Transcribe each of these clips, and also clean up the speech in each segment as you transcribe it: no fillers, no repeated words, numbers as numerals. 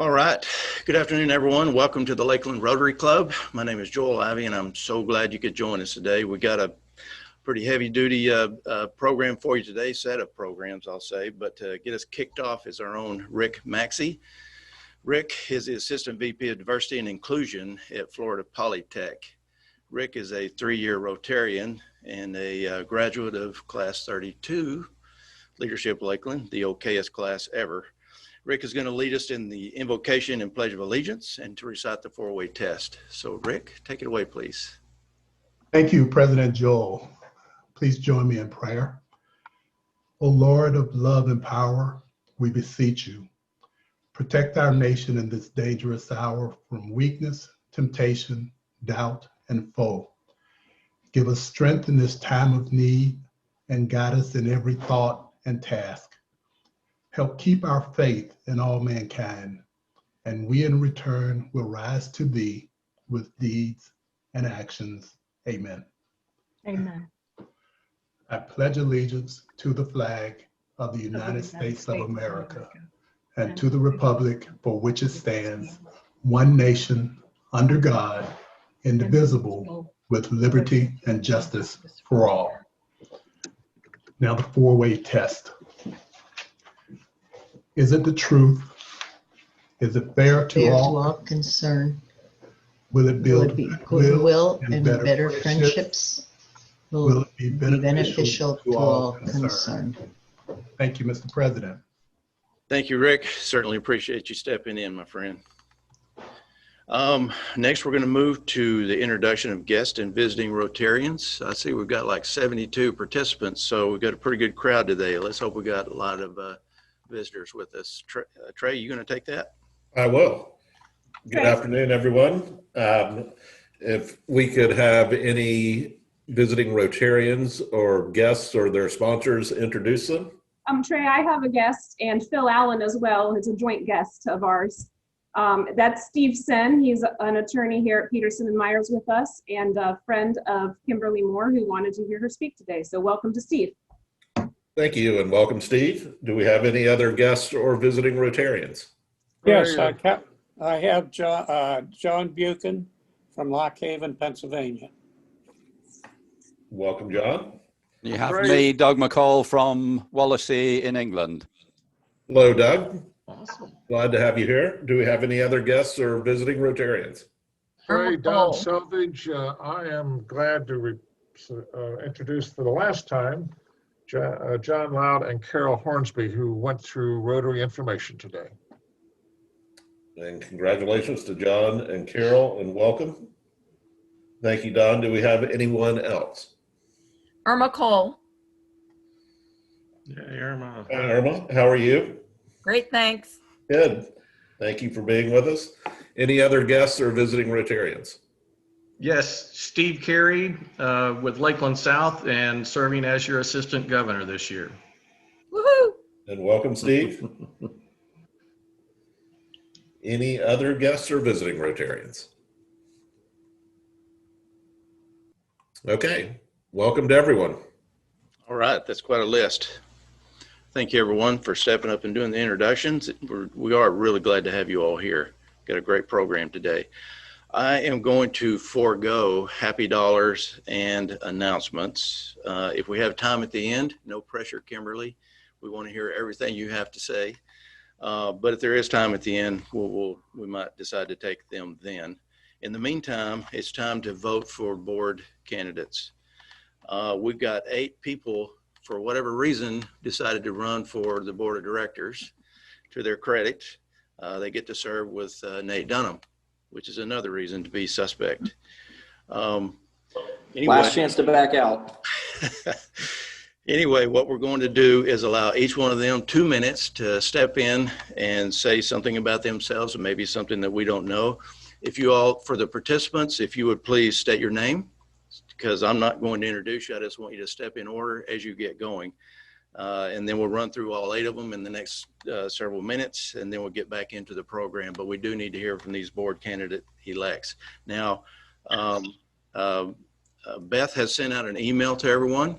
All right. Good afternoon, everyone. Welcome to the Lakeland Rotary Club. My name is Joel Ivey, and I'm so glad you could join us today. We got a pretty heavy-duty program for you today, set of programs, I'll say. But to get us kicked off is our own Rick Maxey. Rick is the Assistant VP of Diversity and Inclusion at Florida Polytech. Rick is a 3-year Rotarian and a graduate of Class 32, Leadership Lakeland, the okayest class ever. Rick is going to lead us in the invocation and pledge of allegiance and to recite the four-way test. So Rick, take it away, please. Thank you, President Joel. Please join me in prayer. O Lord of love and power, we beseech you, protect our nation in this dangerous hour from weakness, temptation, doubt, and foe. Give us strength in this time of need and guide us in every thought and task. Help keep our faith in all mankind, and we in return will rise to thee with deeds and actions. Amen. Amen. I pledge allegiance to the flag of the United States of America and to the republic for which it stands, one nation, under God, indivisible, with liberty and justice for all. Now the four-way test. Is it the truth? Is it fair to all concerned? Will it build goodwill and better better friendships? Will it be beneficial to all concerned? Thank you, Mr. President. Thank you, Rick. Certainly appreciate you stepping in, my friend. Next, we're going to move to the introduction of guest and visiting Rotarians. I see we've got like 72 participants, so we've got a pretty good crowd today. Let's hope we got a lot of visitors with us. Trey, you going to take that? I will. Good afternoon, everyone. If we could have any visiting Rotarians or guests or their sponsors introduce them. Trey, I have a guest, and Phil Allen as well, who's a joint guest of ours. That's Steve Sen. He's an attorney here at Peterson and Myers with us, and a friend of Kimberly Moore, who wanted to hear her speak today. So welcome to Steve. Thank you, and welcome, Steve. Do we have any other guests or visiting Rotarians? Yes, I have John Buchan from Lock Haven, Pennsylvania. Welcome, John. You have me, Doug McCall from Wallasey in England. Hello, Doug. Awesome. Glad to have you here. Do we have any other guests or visiting Rotarians? Hi, Don Selvage. I am glad to introduce for the last time John Loud and Carol Hornsby, who went through Rotary information today. And congratulations to John and Carol, and welcome. Thank you, Don. Do we have anyone else? Irma Cole. Yeah, Irma. Irma, how are you? Great, thanks. Good. Thank you for being with us. Any other guests or visiting Rotarians? Yes, Steve Carey with Lakeland South and serving as your assistant governor this year. Woohoo! And welcome, Steve. Any other guests or visiting Rotarians? Okay, welcome to everyone. All right, that's quite a list. Thank you, everyone, for stepping up and doing the introductions. We are really glad to have you all here. Got a great program today. I am going to forego happy dollars and announcements. If we have time at the end, no pressure, Kimberly. We want to hear everything you have to say. But if there is time at the end, we might decide to take them then. In the meantime, it's time to vote for board candidates. We've got 8 people, for whatever reason, decided to run for the board of directors. To their credit, they get to serve with Nate Dunham, which is another reason to be suspect. Anyway, last chance to back out. Anyway, what we're going to do is allow each one of them 2 minutes to step in and say something about themselves, and maybe something that we don't know. If you all, for the participants, if you would please state your name, because I'm not going to introduce you. I just want you to step in order as you get going. And then we'll run through all 8 of them in the next several minutes, and then we'll get back into the program. But we do need to hear from these board candidate elects. Now, Beth has sent out an email to everyone.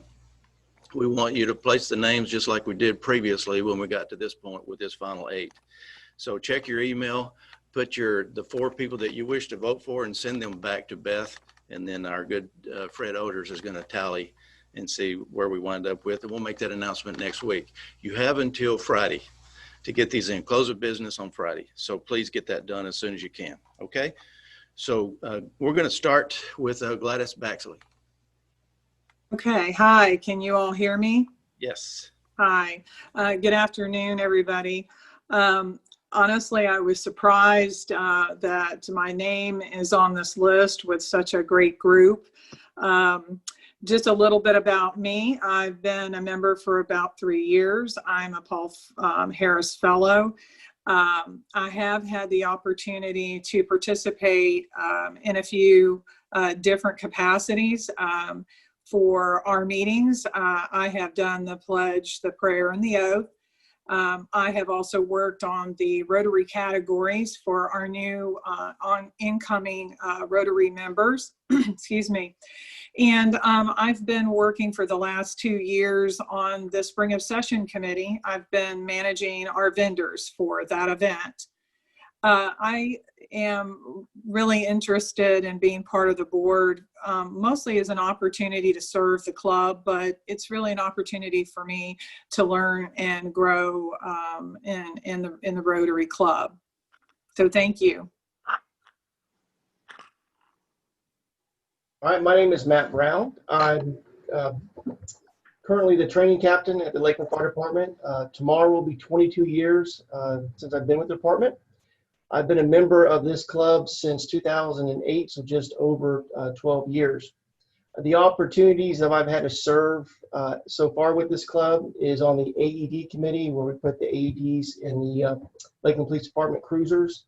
We want you to place the names just like we did previously when we got to this point with this final 8. So check your email, put the 4 people that you wish to vote for and send them back to Beth. And then our good Fred Oders is going to tally and see where we wind up with. And we'll make that announcement next week. You have until Friday to get these in. Close of business on Friday. So please get that done as soon as you can. Okay. So we're going to start with Gladys Baxley. Okay. Hi. Can you all hear me? Yes. Hi. Good afternoon, everybody. Honestly, I was surprised that my name is on this list with such a great group. Just a little bit about me. I've been a member for about 3 years. I'm a Paul Harris Fellow. I have had the opportunity to participate in a few different capacities for our meetings. I have done the pledge, the prayer, and the oath. I have also worked on the Rotary categories for our new incoming Rotary members, excuse me. And I've been working for the last 2 years on the Spring of Session Committee. I've been managing our vendors for that event. I am really interested in being part of the board, mostly as an opportunity to serve the club, but it's really an opportunity for me to learn and grow in the Rotary Club. So thank you. All right, my name is Matt Brown. I'm currently the training captain at the Lakeland Fire Department. Tomorrow will be 22 years since I've been with the department. I've been a member of this club since 2008, so just over 12 years. The opportunities that I've had to serve so far with this club is on the AED committee, where we put the AEDs in the Lakeland Police Department cruisers.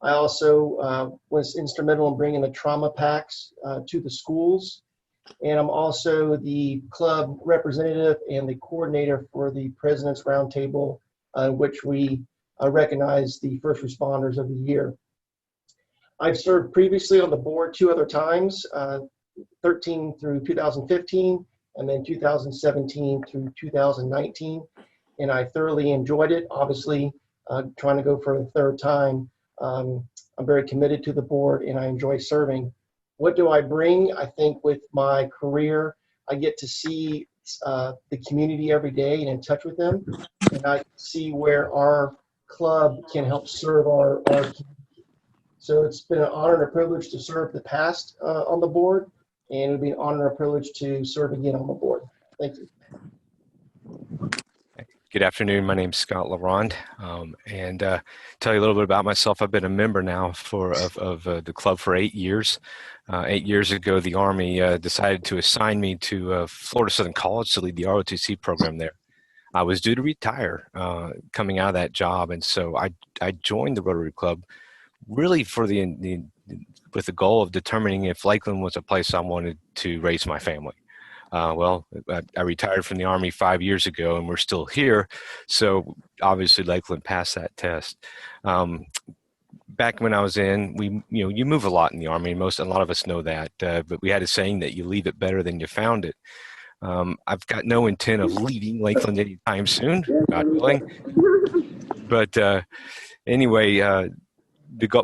I also was instrumental in bringing the trauma packs to the schools. And I'm also the club representative and the coordinator for the President's Roundtable, which we recognize the first responders of the year. I've served previously on the board 2 other times, 13 through 2015, and then 2017 through 2019. And I thoroughly enjoyed it. Obviously, trying to go for the 3rd time. I'm very committed to the board and I enjoy serving. What do I bring? I think with my career, I get to see the community every day and in touch with them. And I see where our club can help serve our community. So it's been an honor and a privilege to serve the past on the board, and it would be an honor and a privilege to serve again on the board. Thank you. Good afternoon. My name's Scott LaRonde, and tell you a little bit about myself. I've been a member now of the club for 8 years. 8 years ago, the Army decided to assign me to Florida Southern College to lead the ROTC program there. I was due to retire coming out of that job, and so I joined the Rotary Club really for with the goal of determining if Lakeland was a place I wanted to raise my family. Well, I retired from the Army 5 years ago, and we're still here. So obviously, Lakeland passed that test. Back when I was in, you move a lot in the Army. A lot of us know that. But we had a saying that you leave it better than you found it. I've got no intent of leaving Lakeland anytime soon, God willing. But anyway.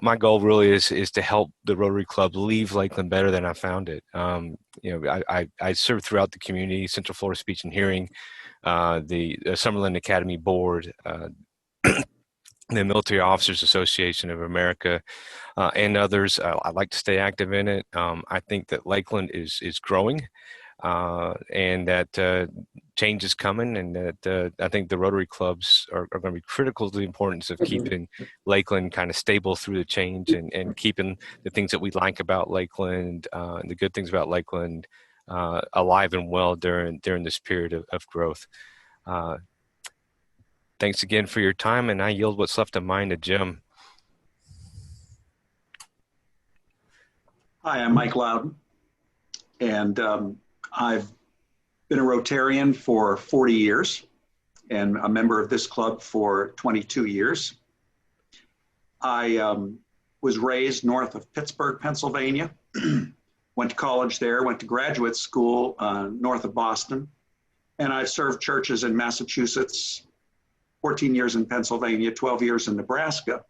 My goal really is to help the Rotary Club leave Lakeland better than I found it. I served throughout the community, Central Florida Speech and Hearing, the Summerlin Academy Board, the Military Officers Association of America, and others. I'd like to stay active in it. I think that Lakeland is growing, and that change is coming, and that I think the Rotary clubs are going to be critical to the importance of keeping Lakeland kind of stable through the change, and keeping the things that we like about Lakeland, and the good things about Lakeland, alive and well during this period of growth. Thanks again for your time, and I yield what's left of mine to Jim. Hi, I'm Mike Loudon, and I've been a Rotarian for 40 years and a member of this club for 22 years. I was raised north of Pittsburgh, Pennsylvania, went to college there, went to graduate school north of Boston, and I've served churches in Massachusetts, 14 years in Pennsylvania, 12 years in Nebraska,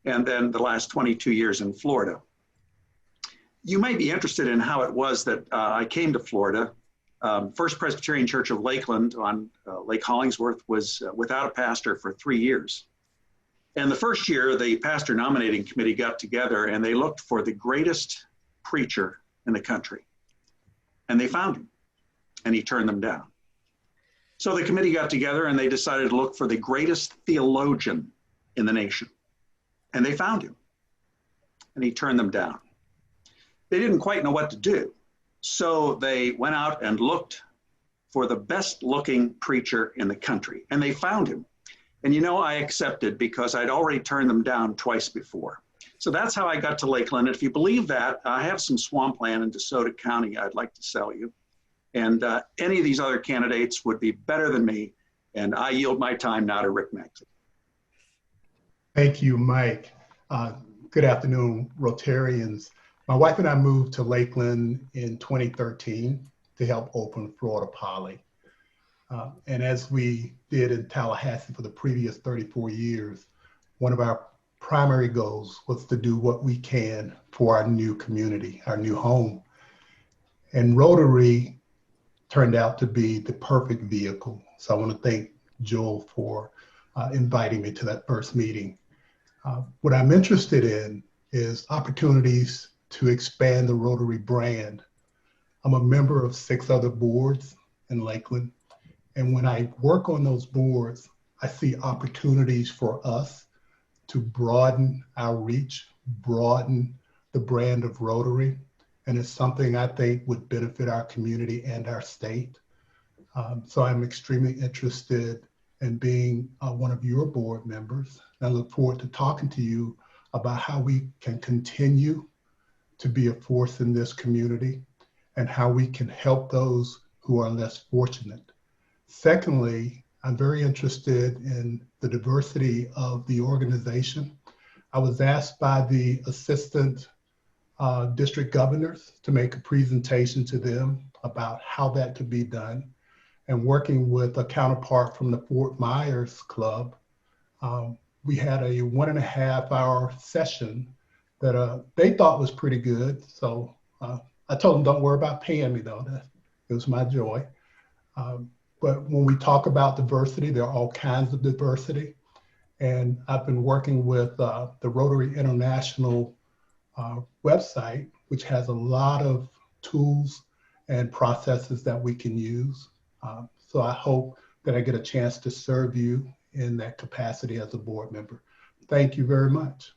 and then the last 22 years in Florida. You might be interested in how it was that I came to Florida. First Presbyterian Church of Lakeland on Lake Hollingsworth was without a pastor for 3 years. And the first year, the pastor nominating committee got together and they looked for the greatest preacher in the country. And they found him, and he turned them down. So the committee got together and they decided to look for the greatest theologian in the nation. And they found him, and he turned them down. They didn't quite know what to do. So they went out and looked for the best looking preacher in the country, and they found him. And you know, I accepted because I'd already turned them down twice before. So that's how I got to Lakeland. If you believe that, I have some swampland in DeSoto County I'd like to sell you. And any of these other candidates would be better than me. And I yield my time now to Rick Maxey. Thank you, Mike. Good afternoon, Rotarians. My wife and I moved to Lakeland in 2013 to help open Florida Poly. And as we did in Tallahassee for the previous 34 years, one of our primary goals was to do what we can for our new community, our new home. And Rotary turned out to be the perfect vehicle. So I want to thank Joel for inviting me to that first meeting. What I'm interested in is opportunities to expand the Rotary brand. I'm a member of 6 other boards in Lakeland. And when I work on those boards, I see opportunities for us to broaden our reach, broaden the brand of Rotary. And it's something I think would benefit our community and our state. So I'm extremely interested in being one of your board members. I look forward to talking to you about how we can continue to be a force in this community and how we can help those who are less fortunate. Secondly, I'm very interested in the diversity of the organization. I was asked by the assistant district governors to make a presentation to them about how that could be done. And working with a counterpart from the Fort Myers Club, we had a 1.5 hour session that they thought was pretty good. So I told them, don't worry about paying me though. It was my joy. But when we talk about diversity, there are all kinds of diversity. And I've been working with the Rotary International website, which has a lot of tools and processes that we can use. So I hope that I get a chance to serve you in that capacity as a board member. Thank you very much.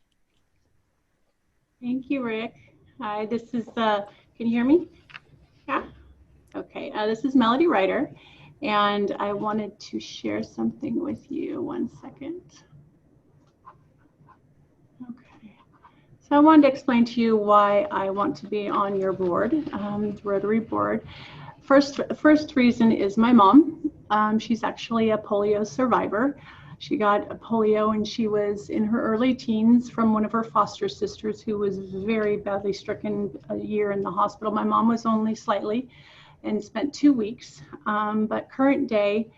Thank you, Rick. Hi, this is, can you hear me? Yeah? Okay, this is Melody Ryder, and I wanted to share something with you. 1 second. Okay, so I wanted to explain to you why I want to be on your board, the Rotary board. First reason is my mom. She's actually a polio survivor. She got polio when she was in her early teens from one of her foster sisters who was very badly stricken, a year in the hospital. My mom was only slightly and spent 2 weeks, but current day,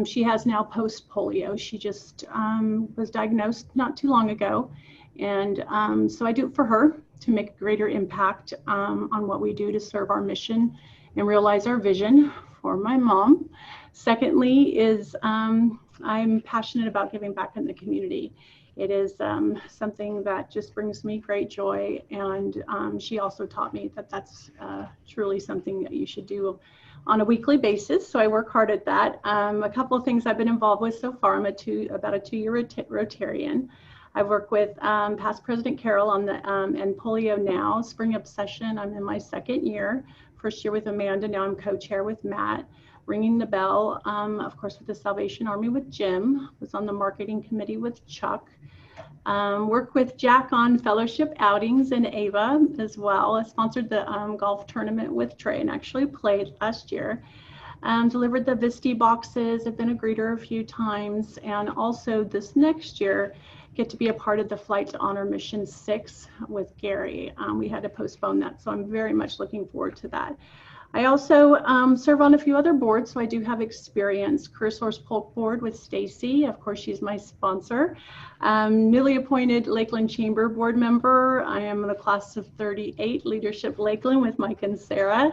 she has now post-polio. She just was diagnosed not too long ago. And so I do it for her to make a greater impact on what we do to serve our mission and realize our vision for my mom. Secondly is I'm passionate about giving back in the community. It is something that just brings me great joy, and she also taught me that that's truly something that you should do on a weekly basis, so I work hard at that. A couple of things I've been involved with so far, I'm about a 2-year Rotarian. I've worked with past President Carroll on the and Polio Now, Spring Obsession. I'm in my 2nd year. First year with Amanda, now I'm co-chair with Matt. Ringing the Bell, of course, with the Salvation Army with Jim. Was on the marketing committee with Chuck. Worked with Jack on fellowship outings and Ava as well. I sponsored the golf tournament with Trey and actually played last year. Delivered the Visti boxes. I've been a greeter a few times, and also this next year get to be a part of the Flight to Honor Mission 6 with Gary. We had to postpone that, so I'm very much looking forward to that. I also serve on a few other boards, so I do have experience. Career Source Polk Board with Stacy, of course, she's my sponsor. Newly appointed Lakeland Chamber Board member. I am in the class of 38, Leadership Lakeland with Mike and Sarah.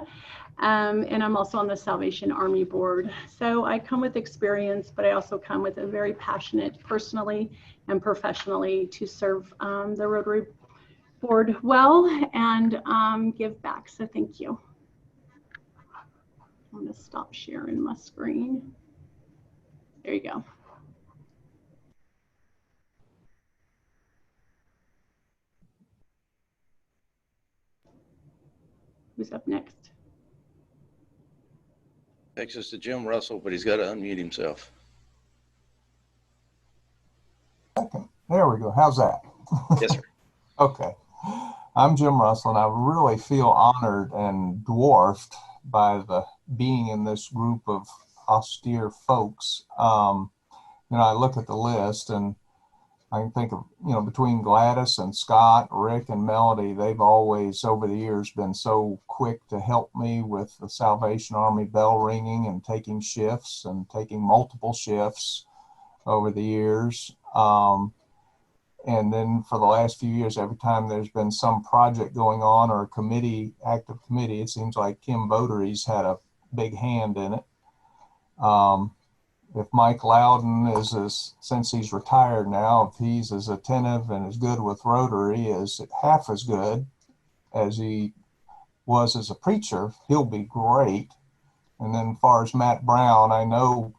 And I'm also on the Salvation Army Board. So I come with experience, but I also come with a very passionate personally and professionally to serve the Rotary Board well and give back. So thank you. I'm going to stop sharing my screen. There you go. Who's up next? Takes us to Jim Russell, but he's got to unmute himself. There we go. How's that? Yes, sir. Okay. I'm Jim Russell, and I really feel honored and dwarfed by the being in this group of austere folks. I look at the list and I can think of, between Gladys and Scott, Rick and Melody, they've always over the years been so quick to help me with the Salvation Army bell ringing and taking shifts and taking multiple shifts over the years. And then for the last few years, every time there's been some project going on or a committee, active committee, it seems like Kim Votary's had a big hand in it. If Mike Loudon since he's retired now, if he's as attentive and as good with Rotary as half as good as he was as a preacher, he'll be great. And then as far as Matt Brown, I know,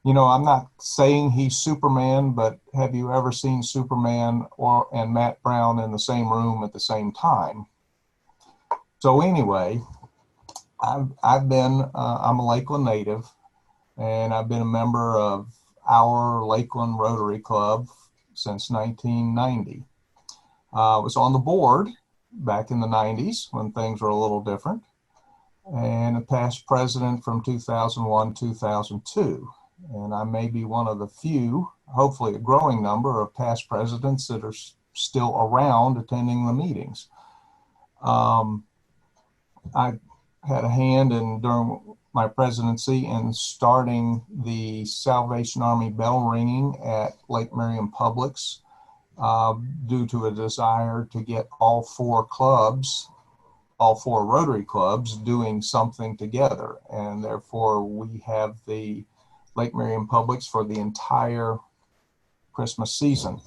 I'm not saying he's Superman, but have you ever seen Superman and Matt Brown in the same room at the same time? So anyway, I'm a Lakeland native, and I've been a member of our Lakeland Rotary Club since 1990. I was on the board back in the 90s when things were a little different, and a past president from 2001, 2002. And I may be one of the few, hopefully a growing number of past presidents that are still around attending the meetings. I had a hand during my presidency in starting the Salvation Army bell ringing at Lake Merion Publix due to a desire to get all four Rotary clubs doing something together. And therefore we have the Lake Merion Publix for the entire Christmas season.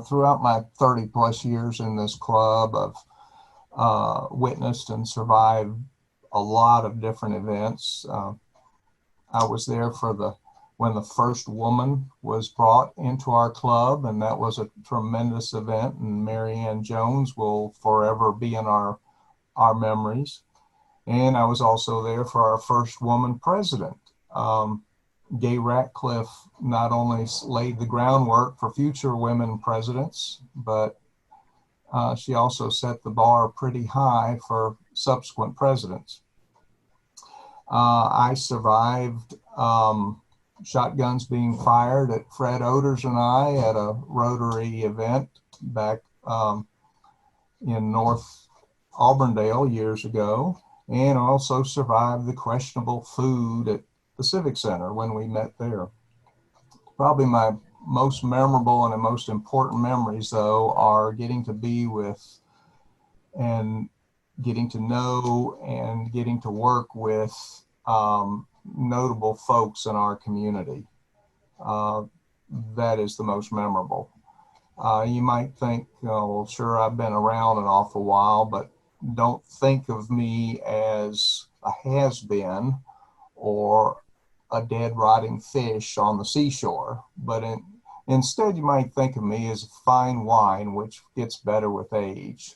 Throughout my 30 plus years in this club, I've witnessed and survived a lot of different events. I was there when the first woman was brought into our club, and that was a tremendous event, and Mary Ann Jones will forever be in our memories. And I was also there for our first woman president. Gay Ratcliffe not only laid the groundwork for future women presidents, but she also set the bar pretty high for subsequent presidents. I survived shotguns being fired at Fred Oders and I at a Rotary event back in North Auburndale years ago, and also survived the questionable food at the Civic Center when we met there. Probably my most memorable and the most important memories, though, are getting to be with and getting to know and getting to work with notable folks in our community. That is the most memorable. You might think, well, sure, I've been around an awful while, but don't think of me as a has-been or a dead rotting fish on the seashore, but instead you might think of me as a fine wine which gets better with age.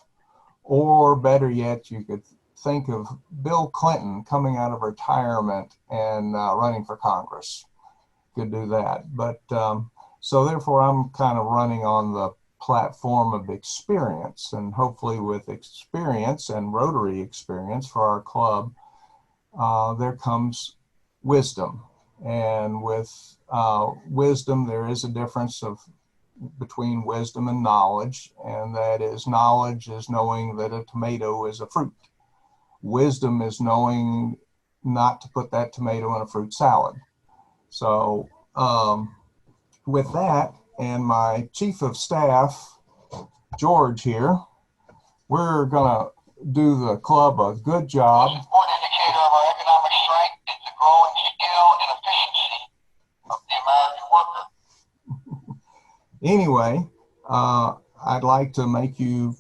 Or better yet, you could think of Bill Clinton coming out of retirement and running for Congress. Could do that. But so therefore I'm kind of running on the platform of experience, and hopefully with experience and Rotary experience for our club, there comes wisdom. And with wisdom, there is a difference between wisdom and knowledge, and that is knowledge is knowing that a tomato is a fruit. wisdom is knowing not to put that tomato in a fruit salad. So with that, and my chief of staff, George here, we're gonna do the club a good job. The most important indicator of our economic strength is the growing skill and efficiency of the American worker. Anyway, I'd like to make you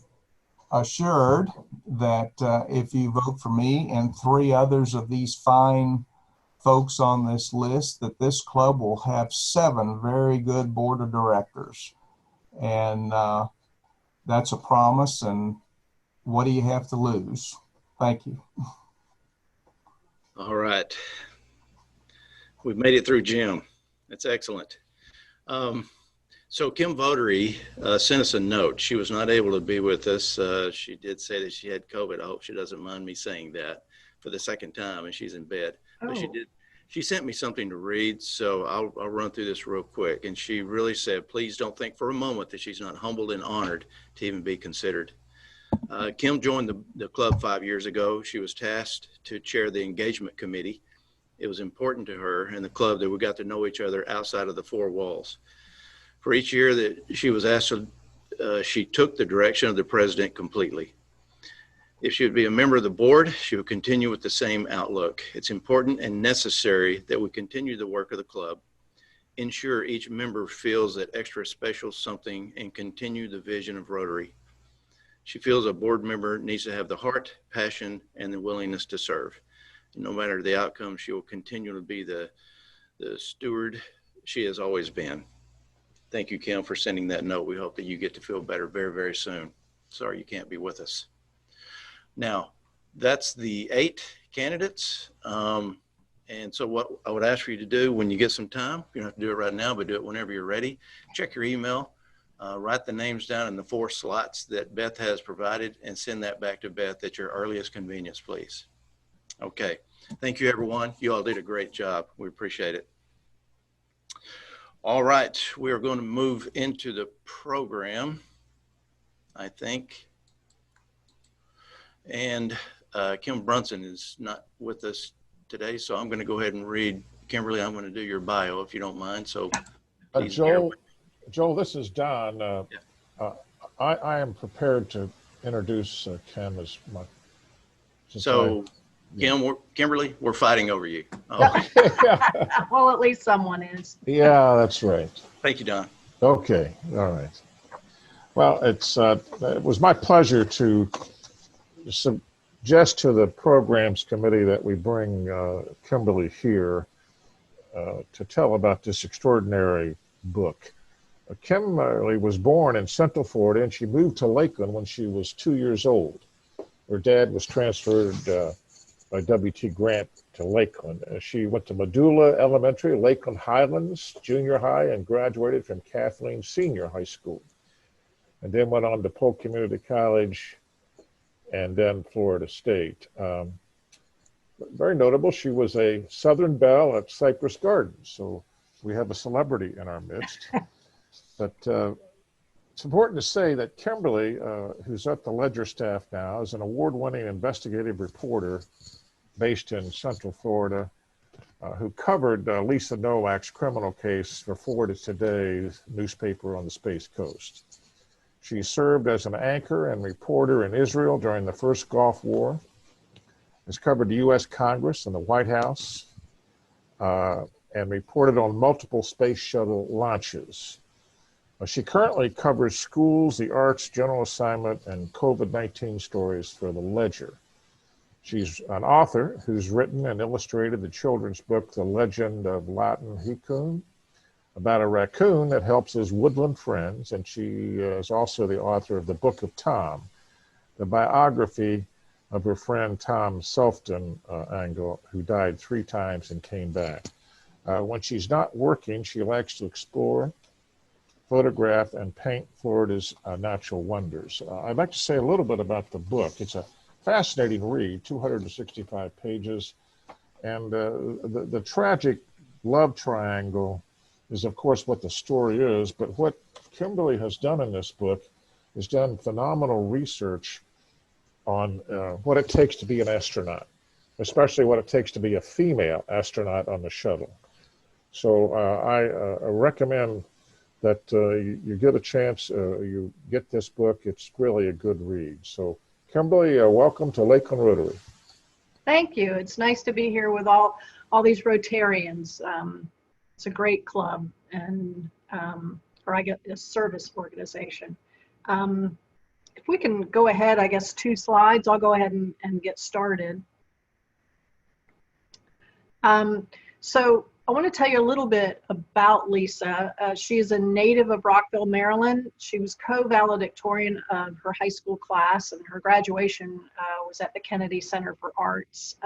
assured that if you vote for me and 3 others of these fine folks on this list, that this club will have 7 very good board of directors. And that's a promise, and what do you have to lose? Thank you. All right. We've made it through Jim. That's excellent. So Kim Votary sent us a note. She was not able to be with us. She did say that she had COVID. I hope she doesn't mind me saying that for the 2nd time, and she's in bed. Oh. But she sent me something to read, so I'll run through this real quick. And she really said, please don't think for a moment that she's not humbled and honored to even be considered. Kim joined the club 5 years ago. She was tasked to chair the engagement committee. It was important to her and the club that we got to know each other outside of the 4 walls. For each year that she was asked, she took the direction of the president completely. If she would be a member of the board, she would continue with the same outlook. It's important and necessary that we continue the work of the club, ensure each member feels that extra special something, and continue the vision of Rotary. She feels a board member needs to have the heart, passion, and the willingness to serve. And no matter the outcome, she will continue to be the steward she has always been. Thank you, Kim, for sending that note. We hope that you get to feel better very, very soon. Sorry you can't be with us. Now, that's the 8 candidates. And so what I would ask for you to do when you get some time, you don't have to do it right now, but do it whenever you're ready. Check your email, write the names down in the 4 slots that Beth has provided, and send that back to Beth at your earliest convenience, please. Okay. Thank you, everyone. You all did a great job. We appreciate it. All right. We are going to move into the program, I think. And Kim Brunson is not with us today, so I'm going to go ahead and read. Kimberly, I'm going to do your bio if you don't mind. So, Joel, this is Don. I am prepared to introduce Kim as my. Kimberly, we're fighting over you. Well, at least someone is. Yeah, that's right. Thank you, Don. Okay, all right. Well, it was my pleasure to suggest to the programs committee that we bring Kimberly here to tell about this extraordinary book. Kimberly was born in Central Florida, and she moved to Lakeland when she was 2 years old. Her dad was transferred by W.T. Grant to Lakeland. She went to Medulla Elementary, Lakeland Highlands Junior High, and graduated from Kathleen Senior High School. And then went on to Polk Community College and then Florida State. Very notable, she was a Southern Belle at Cypress Gardens. So we have a celebrity in our midst. But it's important to say that Kimberly, who's at the Ledger staff now, is an award-winning investigative reporter based in Central Florida, who covered Lisa Nowak's criminal case for Florida Today's newspaper on the Space Coast. She served as an anchor and reporter in Israel during the first Gulf War, has covered the U.S. Congress and the White House, and reported on multiple space shuttle launches. She currently covers schools, the arts, general assignment, and COVID-19 stories for the Ledger. She's an author who's written and illustrated the children's book, The Legend of Latin Hikun, about a raccoon that helps his woodland friends, and she is also the author of The Book of Tom, the biography of her friend Tom Selfton Angle, who died 3 times and came back. When she's not working, she likes to explore, photograph, and paint Florida's natural wonders. I'd like to say a little bit about the book. It's a fascinating read, 265 pages, and the tragic love triangle is, of course, what the story is, but what Kimberly has done in this book is done phenomenal research on what it takes to be an astronaut, especially what it takes to be a female astronaut on the shuttle. So I recommend that you get a chance, you get this book. It's really a good read. So Kimberly, welcome to Lakeland Rotary. Thank you. It's nice to be here with all these Rotarians. It's a great club, and or I get a service organization. If we can go ahead, I guess 2 slides, I'll go ahead and get started. So I want to tell you a little bit about Lisa. She is a native of Rockville, Maryland. She was co-valedictorian of her high school class, and her graduation was at the Kennedy Center for Arts.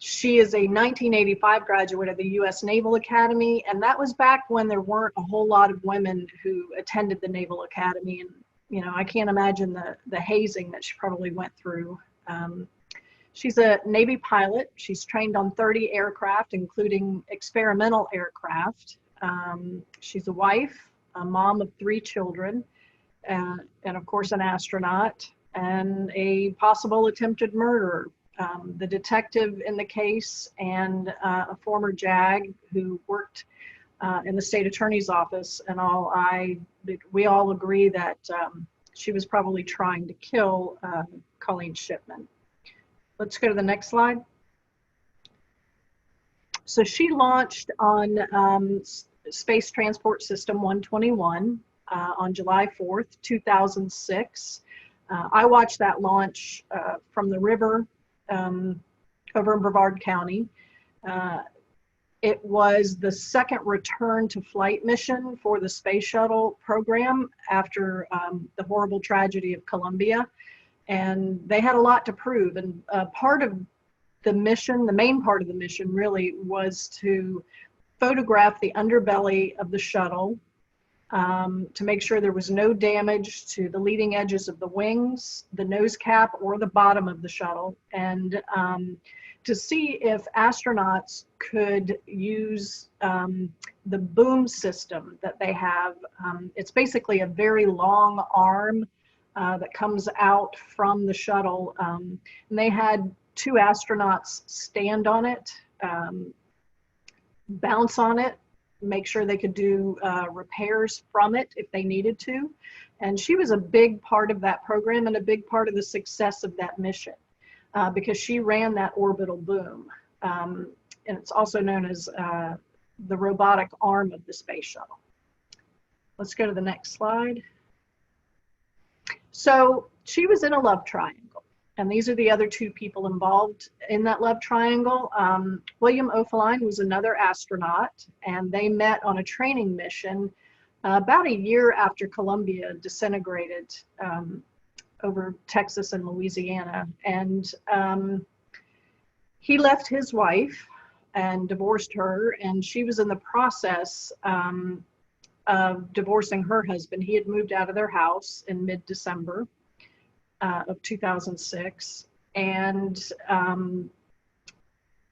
She is a 1985 graduate of the U.S. Naval Academy, and that was back when there weren't a whole lot of women who attended the Naval Academy. And, you know, I can't imagine the hazing that she probably went through. She's a Navy pilot. She's trained on 30 aircraft, including experimental aircraft. She's a wife, a mom of 3 children, and of course an astronaut, and a possible attempted murderer. The detective in the case and a former JAG who worked in the state attorney's office and all, we all agree that she was probably trying to kill Colleen Shipman. Let's go to the next slide. So she launched on Space Transport System 121 on July 4th, 2006. I watched that launch from the river over in Brevard County. It was the second return to flight mission for the space shuttle program after the horrible tragedy of Columbia. And they had a lot to prove. And part of the mission, the main part of the mission really, was to photograph the underbelly of the shuttle to make sure there was no damage to the leading edges of the wings, the nose cap, or the bottom of the shuttle, and to see if astronauts could use the boom system that they have. It's basically a very long arm that comes out from the shuttle. And they had 2 astronauts stand on it, bounce on it, make sure they could do repairs from it if they needed to. And she was a big part of that program and a big part of the success of that mission because she ran that orbital boom. And it's also known as the robotic arm of the space shuttle. Let's go to the next slide. So she was in a love triangle, and these are the other 2 people involved in that love triangle. William O'Fallon was another astronaut, and they met on a training mission about a year after Columbia disintegrated over Texas and Louisiana. And he left his wife and divorced her, and she was in the process of divorcing her husband. He had moved out of their house in mid-December of 2006. And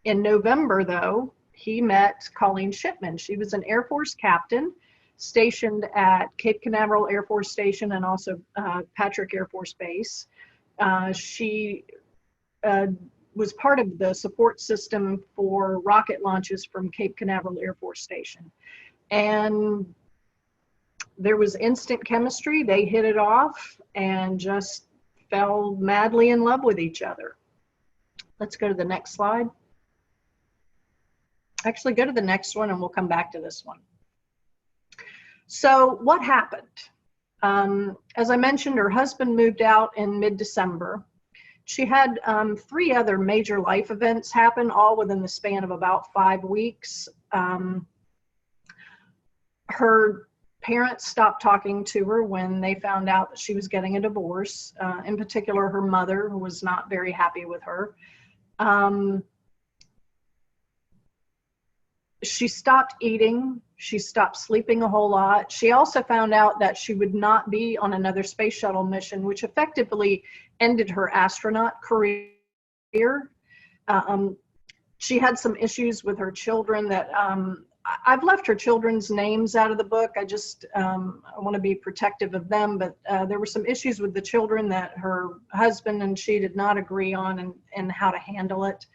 in November, though, he met Colleen Shipman. She was an Air Force captain stationed at Cape Canaveral Air Force Station and also Patrick Air Force Base. She was part of the support system for rocket launches from Cape Canaveral Air Force Station. And there was instant chemistry. They hit it off and just fell madly in love with each other. Let's go to the next slide. Actually, go to the next one and we'll come back to this one. So what happened? As I mentioned, her husband moved out in mid-December. She had 3 other major life events happen, all within the span of about 5 weeks. Her parents stopped talking to her when they found out that she was getting a divorce. In particular, her mother, who was not very happy with her. She stopped eating. She stopped sleeping a whole lot. She also found out that she would not be on another space shuttle mission, which effectively ended her astronaut career. She had some issues with her children that I've left her children's names out of the book. I just I want to be protective of them, but there were some issues with the children that her husband and she did not agree on and how to handle it.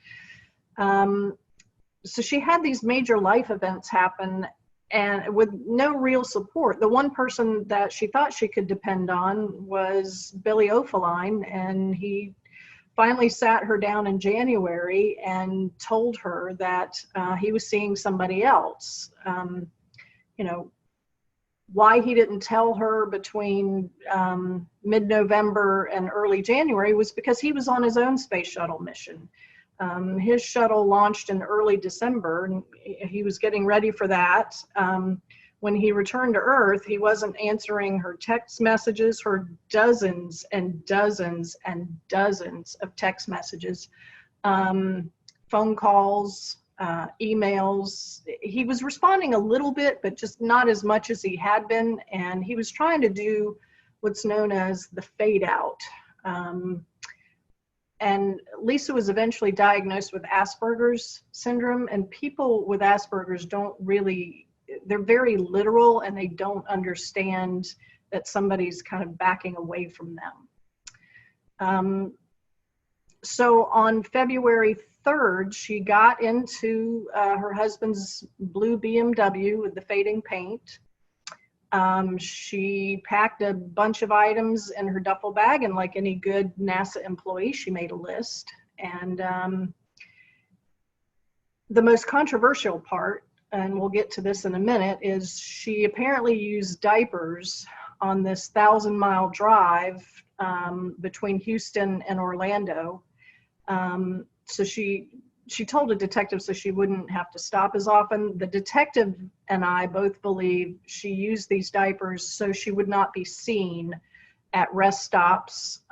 So she had these major life events happen and with no real support. The one person that she thought she could depend on was Billy Ofaline, and he finally sat her down in January and told her that he was seeing somebody else. You know, why he didn't tell her between mid-November and early January was because he was on his own space shuttle mission. His shuttle launched in early December, and he was getting ready for that. When he returned to Earth, he wasn't answering her text messages, her dozens and dozens and dozens of text messages, phone calls, emails. He was responding a little bit, but just not as much as he had been. And he was trying to do what's known as the fade out. And Lisa was eventually diagnosed with Asperger's syndrome, and people with Asperger's don't really, they're very literal and they don't understand that somebody's kind of backing away from them. So on February 3rd, she got into her husband's blue BMW with the fading paint. She packed a bunch of items in her duffel bag, and like any good NASA employee, she made a list. And the most controversial part, and we'll get to this in a minute, is she apparently used diapers on this 1,000-mile drive between Houston and Orlando. So she told a detective so she wouldn't have to stop as often. The detective and I both believe she used these diapers so she would not be seen at rest stops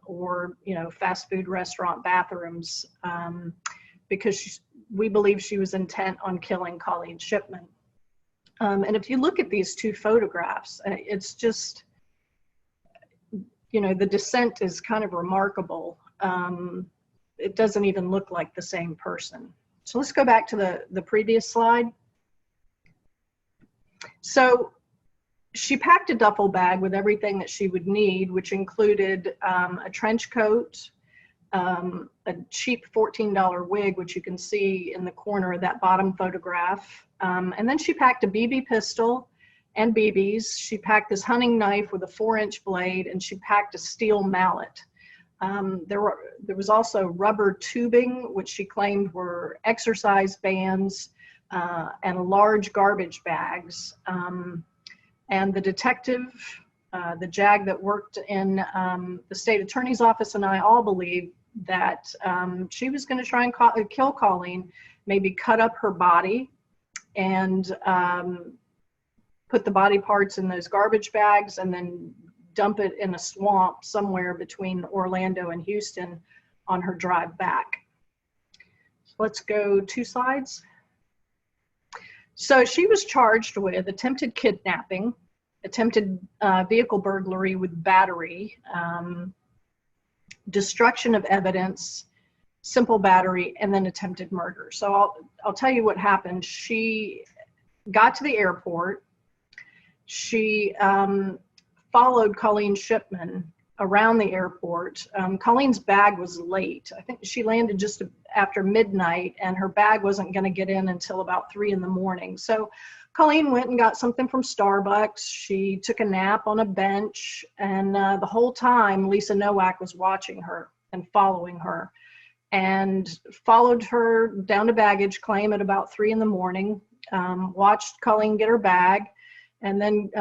or, you know, fast food restaurant bathrooms because we believe she was intent on killing Colleen Shipman. And if you look at these two photographs, it's just, you know, the descent is kind of remarkable. It doesn't even look like the same person. So let's go back to the previous slide. So she packed a duffel bag with everything that she would need, which included a trench coat, a cheap $14 wig, which you can see in the corner of that bottom photograph. And then she packed a BB pistol and BBs. She packed this hunting knife with a 4-inch blade, and she packed a steel mallet. There was also rubber tubing, which she claimed were exercise bands and large garbage bags. And the detective, the JAG that worked in the state attorney's office, and I all believe that she was going to try and kill Colleen, maybe cut up her body and put the body parts in those garbage bags and then dump it in a swamp somewhere between Orlando and Houston on her drive back. Let's go 2 slides. So she was charged with attempted kidnapping, attempted vehicle burglary with battery, destruction of evidence, simple battery, and then attempted murder. So I'll tell you what happened. She got to the airport. She followed Colleen Shipman around the airport. Colleen's bag was late. I think she landed just after midnight, and her bag wasn't going to get in until about 3 in the morning. So Colleen went and got something from Starbucks. She took a nap on a bench, and the whole time Lisa Nowak was watching her and following her, and followed her down to baggage claim at about 3 in the morning, watched Colleen get her bag. And then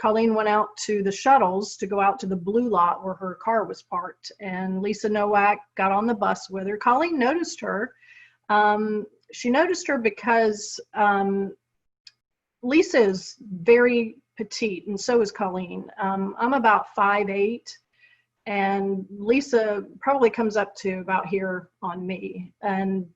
Colleen went out to the shuttles to go out to the blue lot where her car was parked. And Lisa Nowak got on the bus with her. Colleen noticed her. She noticed her because Lisa is very petite, and so is Colleen. I'm about 5'8", and Lisa probably comes up to about here on me. And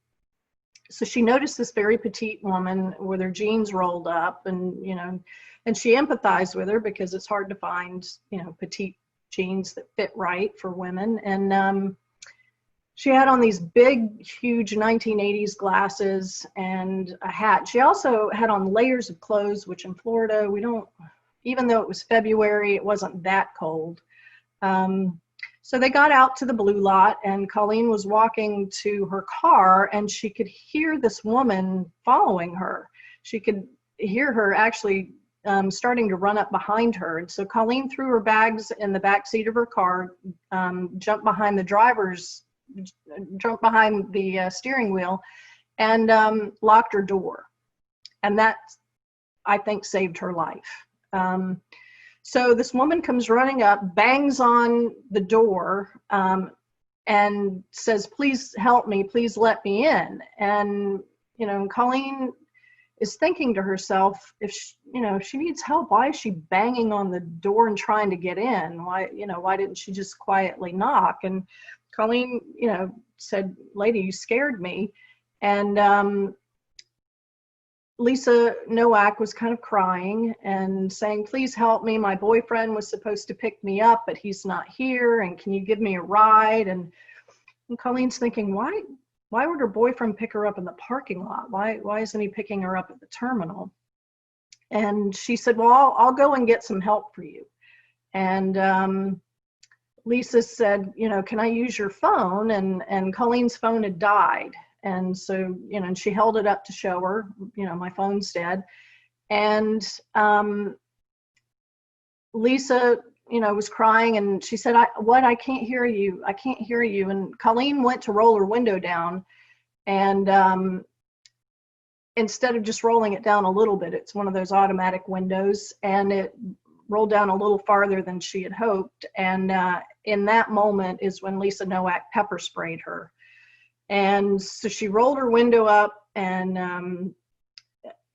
so she noticed this very petite woman with her jeans rolled up, and, you know, and she empathized with her because it's hard to find, you know, petite jeans that fit right for women. And She had on these big, huge 1980s glasses and a hat. She also had on layers of clothes, which in Florida, we don't, even though it was February, it wasn't that cold. So they got out to the blue lot, and Colleen was walking to her car, and she could hear this woman following her. She could hear her actually starting to run up behind her. And so Colleen threw her bags in the back seat of her car, jumped behind the steering wheel, and locked her door. And that, I think, saved her life. So this woman comes running up, bangs on the door, and says, "Please help me, please let me in." And, you know, Colleen is thinking to herself, if she needs help, why is she banging on the door and trying to get in? Why didn't she just quietly knock? And Colleen, said, "Lady, you scared me." And Lisa Nowak was kind of crying and saying, "Please help me. My boyfriend was supposed to pick me up, but he's not here. And can you give me a ride?" And Colleen's thinking, why would her boyfriend pick her up in the parking lot? Why isn't he picking her up at the terminal? And she said, "Well, I'll go and get some help for you." And Lisa said, "Can I use your phone?" And Colleen's phone had died. And so, and she held it up to show her, "My phone's dead." And Lisa, was crying, and she said, I can't hear you. I can't hear you." And Colleen went to roll her window down, and instead of just rolling it down a little bit, it's one of those automatic windows, and it rolled down a little farther than she had hoped. And in that moment is when Lisa Nowak pepper sprayed her. And so she rolled her window up, and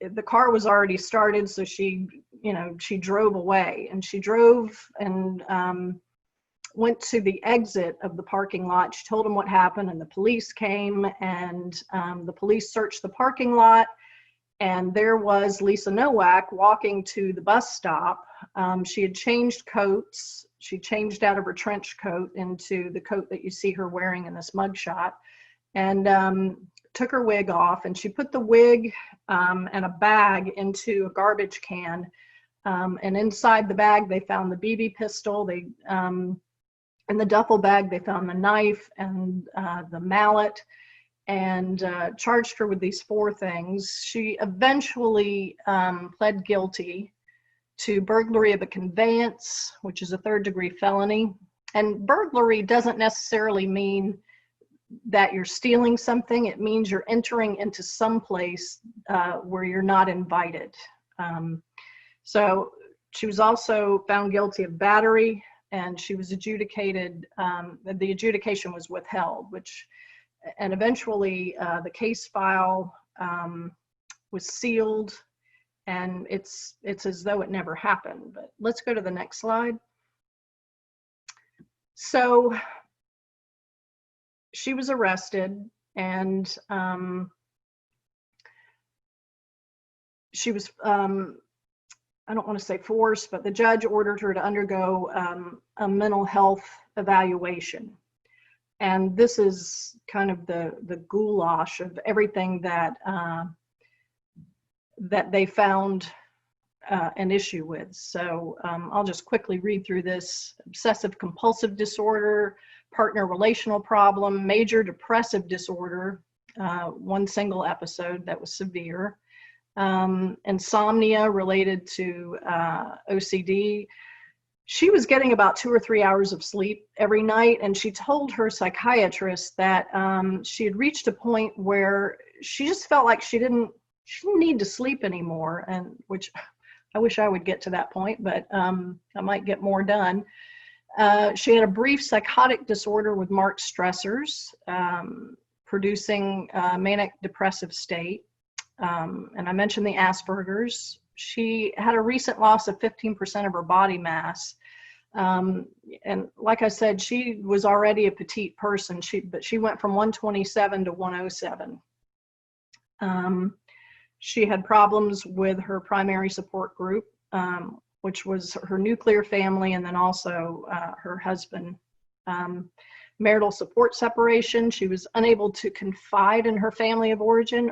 the car was already started, so she drove away. And she drove and went to the exit of the parking lot. She told them what happened, and the police came, and the police searched the parking lot, and there was Lisa Nowak walking to the bus stop. She had changed coats. She changed out of her trench coat into the coat that you see her wearing in this mugshot, and took her wig off, and she put the wig and a bag into a garbage can, and inside the bag they found the BB pistol. They in the duffel bag they found the knife and the mallet, and charged her with these 4 things. She eventually pled guilty to burglary of a conveyance, which is a 3rd-degree felony. And burglary doesn't necessarily mean that you're stealing something. It means you're entering into some place where you're not invited. So she was also found guilty of battery, and she was adjudicated, the adjudication was withheld, and eventually the case file was sealed, and it's as though it never happened. But let's go to the next slide. So she was arrested, and she was, I don't want to say forced, but the judge ordered her to undergo a mental health evaluation. And this is kind of the goulash of everything that that they found an issue with. So I'll just quickly read through this: obsessive compulsive disorder, partner relational problem, major depressive disorder, 1 single episode that was severe, insomnia related to OCD. She was getting about 2 or 3 hours of sleep every night, and she told her psychiatrist that she had reached a point where she just felt like she didn't need to sleep anymore, and which I wish I would get to that point, but I might get more done. She had a brief psychotic disorder with marked stressors, producing a manic depressive state. And I mentioned the Asperger's. She had a recent loss of 15% of her body mass. And like I said, she was already a petite person, but she went from 127 to 107. She had problems with her primary support group, which was her nuclear family, and then also her husband. marital support separation. She was unable to confide in her family of origin.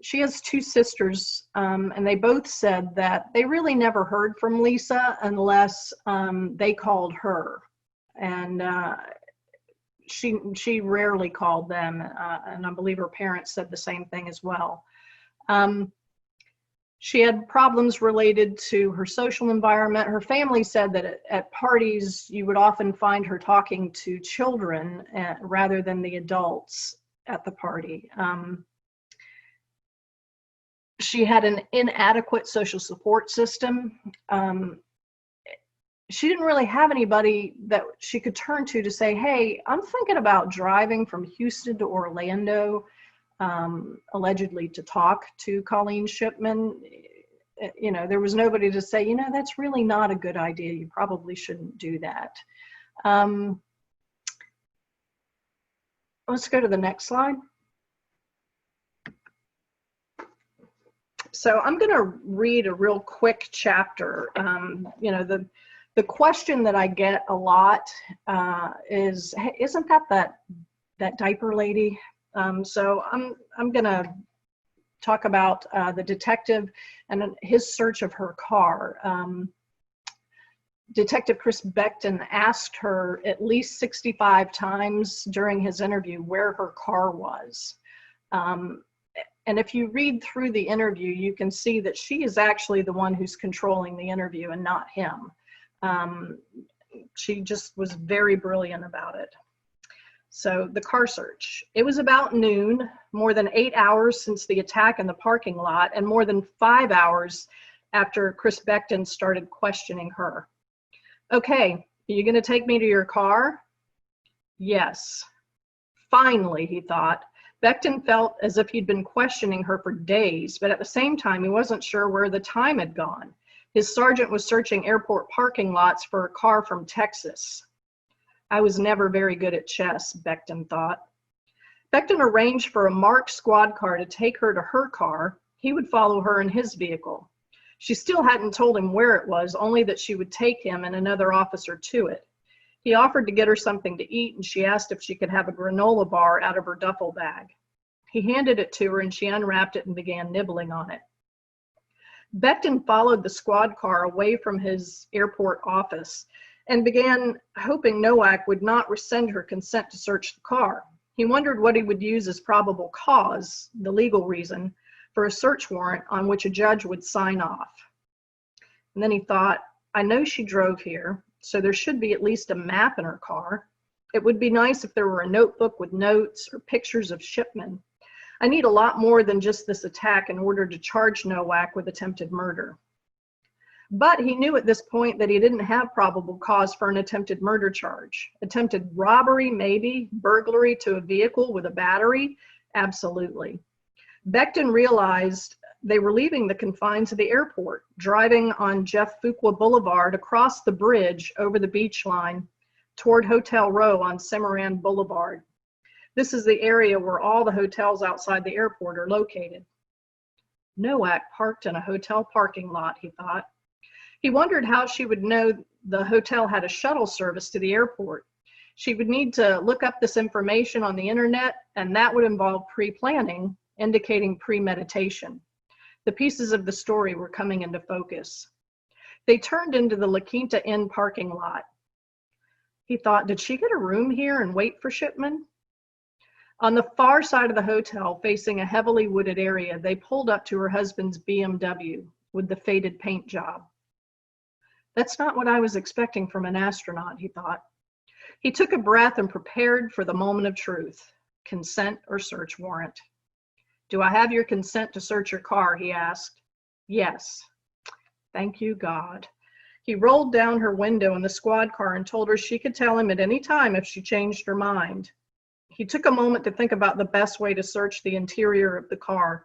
She has two sisters, and they both said that they really never heard from Lisa unless they called her. And she rarely called them, and I believe her parents said the same thing as well. She had problems related to her social environment. Her family said that at parties, you would often find her talking to children rather than the adults at the party. She had an inadequate social support system. She didn't really have anybody that she could turn to say, hey, I'm thinking about driving from Houston to Orlando, allegedly to talk to Colleen Shipman. You know, there was nobody to say, you know, that's really not a good idea. You probably shouldn't do that. Let's go to the next slide. So I'm going to read a real quick chapter. You know, the question that I get a lot is, hey, isn't that diaper lady? So I'm going to talk about the detective and his search of her car. Detective Chris Becton asked her at least 65 times during his interview where her car was. And if you read through the interview, you can see that she is actually the one who's controlling the interview and not him. She just was very brilliant about it. So the car search. It was about noon, more than 8 hours since the attack in the parking lot, and more than 5 hours after Chris Becton started questioning her. Okay, are you going to take me to your car? Yes. Finally, he thought. Becton felt as if he'd been questioning her for days, but at the same time, he wasn't sure where the time had gone. His sergeant was searching airport parking lots for a car from Texas. I was never very good at chess, Becton thought. Becton arranged for a marked squad car to take her to her car. He would follow her in his vehicle. She still hadn't told him where it was, only that she would take him and another officer to it. He offered to get her something to eat, and she asked if she could have a granola bar out of her duffel bag. He handed it to her, and she unwrapped it and began nibbling on it. Becton followed the squad car away from his airport office and began hoping Nowak would not rescind her consent to search the car. He wondered what he would use as probable cause, the legal reason, for a search warrant on which a judge would sign off. And then he thought, I know she drove here, so there should be at least a map in her car. It would be nice if there were a notebook with notes or pictures of Shipman. I need a lot more than just this attack in order to charge Nowak with attempted murder. But he knew at this point that he didn't have probable cause for an attempted murder charge. Attempted robbery, maybe. Burglary to a vehicle with a battery, absolutely. Becton realized they were leaving the confines of the airport, driving on Jeff Fuqua Boulevard across the bridge over the beach line toward Hotel Row on Cimarron Boulevard. This is the area where all the hotels outside the airport are located. Nowak parked in a hotel parking lot, he thought. He wondered how she would know the hotel had a shuttle service to the airport. She would need to look up this information on the internet, and that would involve pre-planning, indicating premeditation. The pieces of the story were coming into focus. They turned into the La Quinta Inn parking lot. He thought, did she get a room here and wait for Shipman? On the far side of the hotel, facing a heavily wooded area, they pulled up to her husband's BMW with the faded paint job. That's not what I was expecting from an astronaut, he thought. He took a breath and prepared for the moment of truth. Consent or search warrant. Do I have your consent to search your car? He asked. Yes. Thank you, God. He rolled down her window in the squad car and told her she could tell him at any time if she changed her mind. He took a moment to think about the best way to search the interior of the car.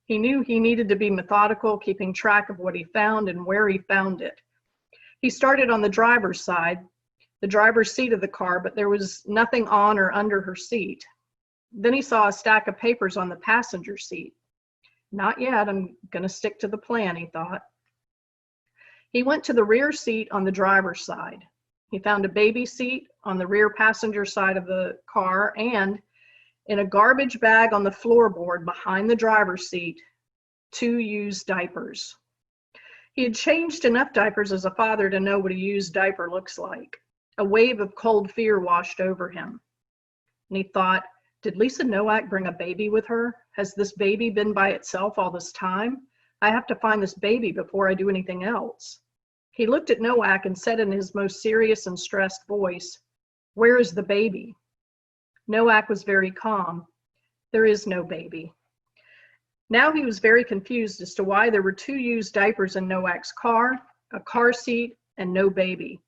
He knew he needed to be methodical, keeping track of what he found and where he found it. He started on the driver's side, the driver's seat of the car, but there was nothing on or under her seat. Then he saw a stack of papers on the passenger seat. Not yet, I'm going to stick to the plan, he thought. He went to the rear seat on the driver's side. He found a baby seat on the rear passenger side of the car, and in a garbage bag on the floorboard behind the driver's seat, 2 used diapers. He had changed enough diapers as a father to know what a used diaper looks like. A wave of cold fear washed over him. And he thought, did Lisa Nowak bring a baby with her? Has this baby been by itself all this time? I have to find this baby before I do anything else. He looked at Nowak and said in his most serious and stressed voice, "Where is the baby?" Nowak was very calm. "There is no baby." Now he was very confused as to why there were 2 used diapers in Nowak's car, a car seat, and no baby.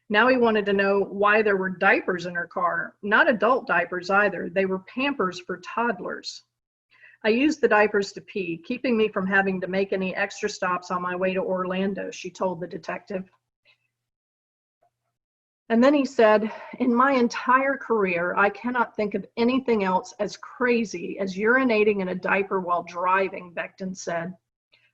Now he wanted to know why there were diapers in her car, not adult diapers either. They were Pampers for toddlers. "I used the diapers to pee, keeping me from having to make any extra stops on my way to Orlando," she told the detective. And then he said, "In my entire career, I cannot think of anything else as crazy as urinating in a diaper while driving," Becton said.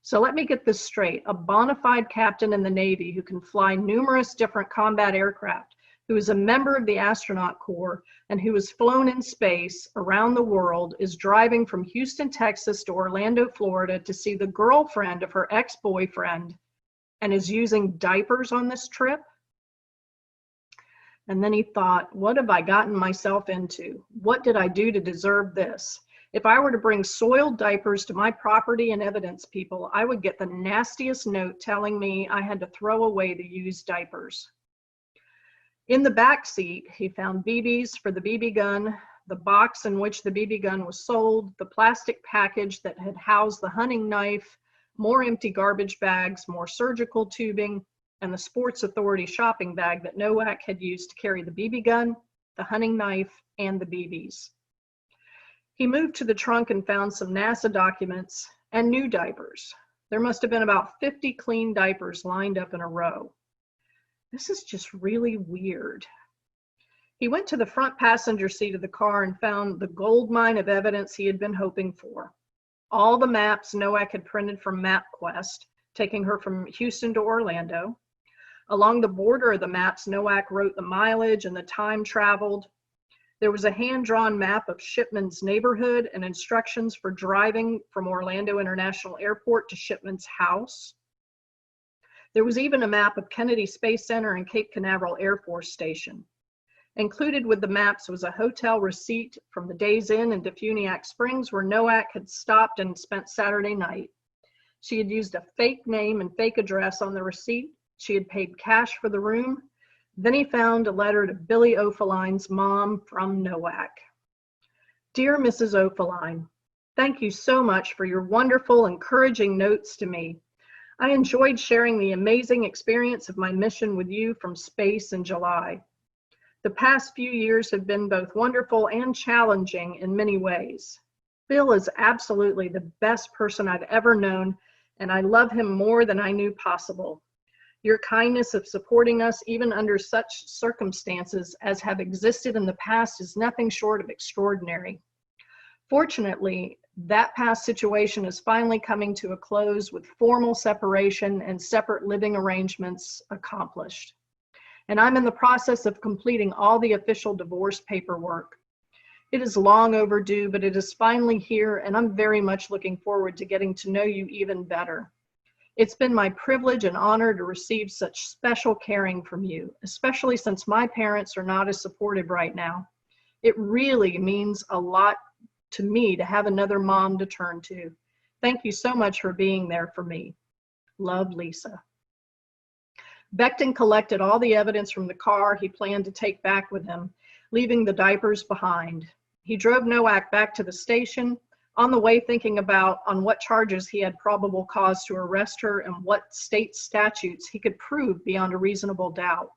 "So let me get this straight. A bona fide captain in the Navy who can fly numerous different combat aircraft, who is a member of the Astronaut Corps, and who has flown in space around the world, is driving from Houston, Texas to Orlando, Florida to see the girlfriend of her ex-boyfriend and is using diapers on this trip?" And then he thought, what have I gotten myself into? What did I do to deserve this? If I were to bring soiled diapers to my property and evidence people, I would get the nastiest note telling me I had to throw away the used diapers. In the back seat, he found BBs for the BB gun, the box in which the BB gun was sold, the plastic package that had housed the hunting knife, more empty garbage bags, more surgical tubing, and the Sports Authority shopping bag that Nowak had used to carry the BB gun, the hunting knife, and the BBs. He moved to the trunk and found some NASA documents and new diapers. There must have been about 50 clean diapers lined up in a row. This is just really weird. He went to the front passenger seat of the car and found the gold mine of evidence he had been hoping for. All the maps Nowak had printed from MapQuest, taking her from Houston to Orlando. Along the border of the maps, Nowak wrote the mileage and the time traveled. There was a hand-drawn map of Shipman's neighborhood and instructions for driving from Orlando International Airport to Shipman's house. There was even a map of Kennedy Space Center and Cape Canaveral Air Force Station. Included with the maps was a hotel receipt from the Days Inn in Defuniak Springs, where Nowak had stopped and spent Saturday night. She had used a fake name and fake address on the receipt. She had paid cash for the room. Then he found a letter to Billy O'Faline's mom from Nowak. "Dear Mrs. O'Faline, thank you so much for your wonderful, encouraging notes to me. I enjoyed sharing the amazing experience of my mission with you from space in July. The past few years have been both wonderful and challenging in many ways. Bill is absolutely the best person I've ever known, and I love him more than I knew possible. Your kindness of supporting us even under such circumstances as have existed in the past is nothing short of extraordinary. Fortunately, that past situation is finally coming to a close with formal separation and separate living arrangements accomplished. And I'm in the process of completing all the official divorce paperwork. It is long overdue, but it is finally here, and I'm very much looking forward to getting to know you even better. It's been my privilege and honor to receive such special caring from you, especially since my parents are not as supportive right now. It really means a lot to me to have another mom to turn to. Thank you so much for being there for me. Love, Lisa." Becton collected all the evidence from the car he planned to take back with him, leaving the diapers behind. He drove Nowak back to the station, on the way thinking about on what charges he had probable cause to arrest her and what state statutes he could prove beyond a reasonable doubt.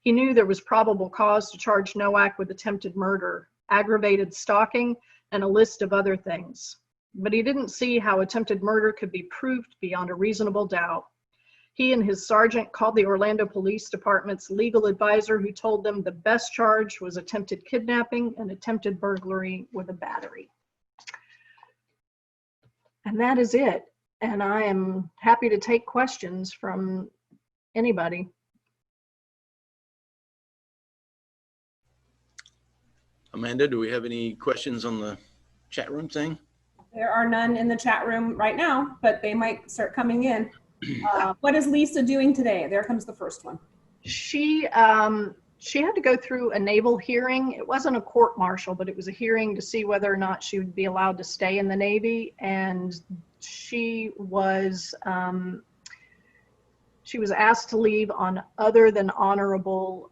He knew there was probable cause to charge Nowak with attempted murder, aggravated stalking, and a list of other things. But he didn't see how attempted murder could be proved beyond a reasonable doubt. He and his sergeant called the Orlando Police Department's legal advisor, who told them the best charge was attempted kidnapping and attempted burglary with a battery. And that is it. And I am happy to take questions from anybody. Amanda, do we have any questions on the chat room thing? There are none in the chat room right now, but they might start coming in. What is Lisa doing today? There comes the first one. She had to go through a naval hearing. It wasn't a court martial, but it was a hearing to see whether or not she would be allowed to stay in the Navy. And she was asked to leave on other than honorable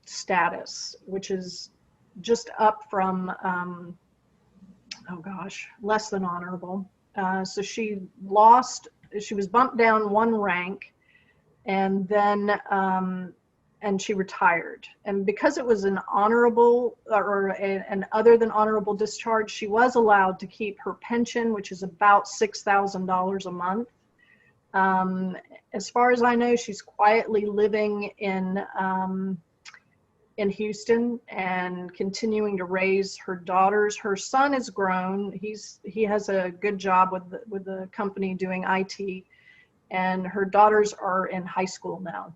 status, which is just up from, less than honorable. So she was bumped down one rank, and then and she retired. And because it was an honorable or an other than honorable discharge, she was allowed to keep her pension, which is about $6,000 a month. As far as I know, she's quietly living in Houston and continuing to raise her daughters. Her son is grown. He has a good job with the company doing IT, and her daughters are in high school now.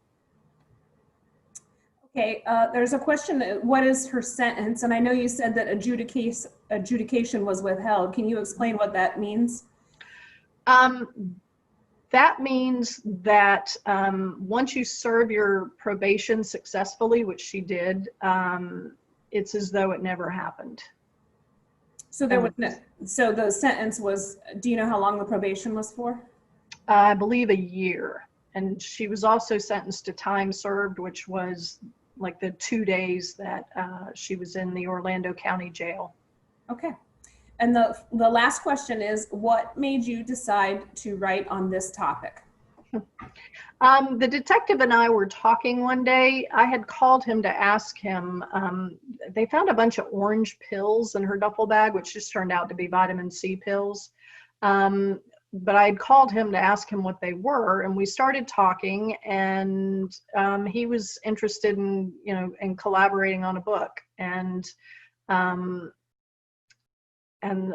Okay, there's a question, what is her sentence? And I know you said that adjudication was withheld. Can you explain what that means? That means that once you serve your probation successfully, which she did, it's as though it never happened. So so the sentence was, do you know how long the probation was for? I believe a year. And she was also sentenced to time served, which was like the 2 days that she was in the Orlando County Jail. Okay. And the last question is, what made you decide to write on this topic? The detective and I were talking one day. I had called him to ask him, they found a bunch of orange pills in her duffel bag, which just turned out to be vitamin C pills. But I had called him to ask him what they were, and we started talking, and he was interested in, in collaborating on a book. And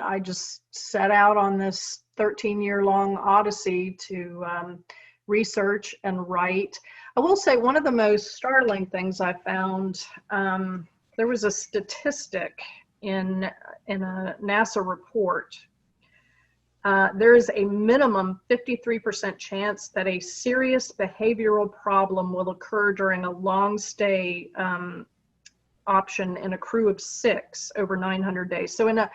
I just set out on this 13-year-long odyssey to research and write. I will say one of the most startling things I found, there was a statistic in a NASA report. There is a minimum 53% chance that a serious behavioral problem will occur during a long stay option in a crew of 6 over 900 days. So in a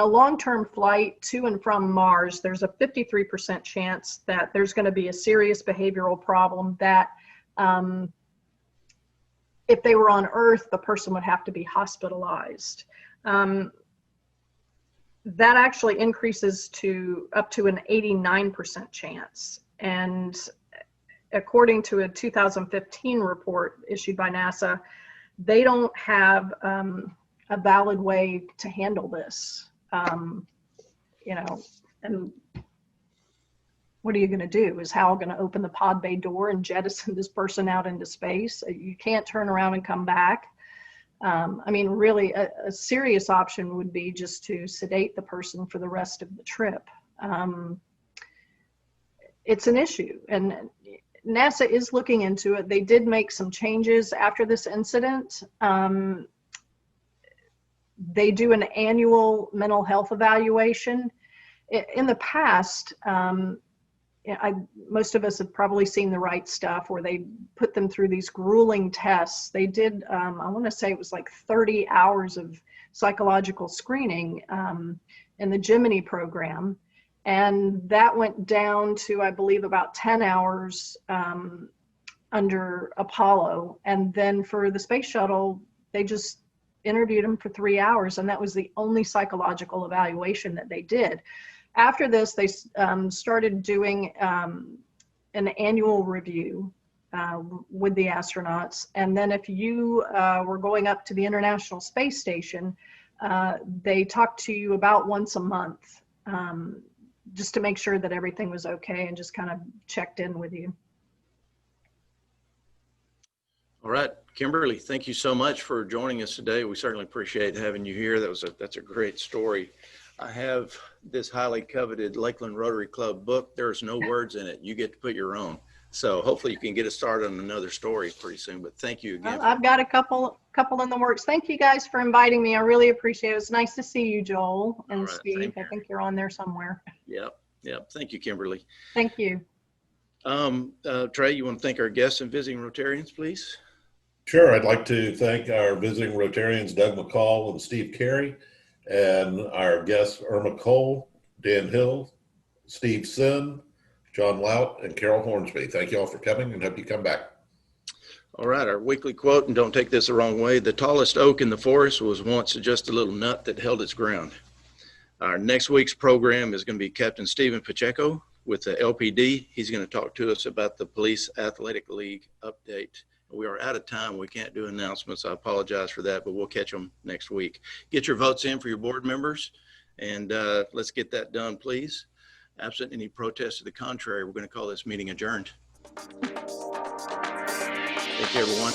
long-term flight to and from Mars, there's a 53% chance that there's going to be a serious behavioral problem that if they were on Earth, the person would have to be hospitalized. That actually increases to up to an 89% chance. And according to a 2015 report issued by NASA, they don't have a valid way to handle this, and what are you going to do? Is Hal going to open the pod bay door and jettison this person out into space? You can't turn around and come back. I mean, really, a serious option would be just to sedate the person for the rest of the trip. It's an issue, and NASA is looking into it. They did make some changes after this incident. They do an annual mental health evaluation. In the past, most of us have probably seen The Right Stuff, where they put them through these grueling tests. They did, I want to say it was like 30 hours of psychological screening in the Gemini program. And that went down to, I believe, about 10 hours under Apollo. And then for the space shuttle, they just interviewed them for 3 hours. And that was the only psychological evaluation that they did. After this, they started doing an annual review with the astronauts. And then if you were going up to the International Space Station, they talked to you about once a month, just to make sure that everything was okay and just kind of checked in with you. All right, Kimberly, thank you so much for joining us today. We certainly appreciate having you here. That's a great story. I have this highly coveted Lakeland Rotary Club book. There's no words in it. You get to put your own. So hopefully you can get us started on another story pretty soon, but thank you again. Well, I've got a couple in the works. Thank you guys for inviting me. I really appreciate it. It's nice to see you, Joel and All right, Steve. I think you're on there somewhere. Yep. Thank you, Kimberly. Thank you. Trey, you want to thank our guests and visiting Rotarians, please? Sure. I'd like to thank our visiting Rotarians, Doug McCall and Steve Carey, and our guests, Irma Cole, Dan Hill, Steve Sin, John Lout, and Carol Hornsby. Thank you all for coming and hope you come back. All right, our weekly quote, and don't take this the wrong way, the tallest oak in the forest was once just a little nut that held its ground. Our next week's program is going to be Captain Stephen Pacheco with the LPD. He's going to talk to us about the Police Athletic League update. We are out of time. We can't do announcements. I apologize for that, but we'll catch them next week. Get your votes in for your board members, and let's get that done, please. Absent any protest to the contrary, we're going to call this meeting adjourned. Thank you, everyone.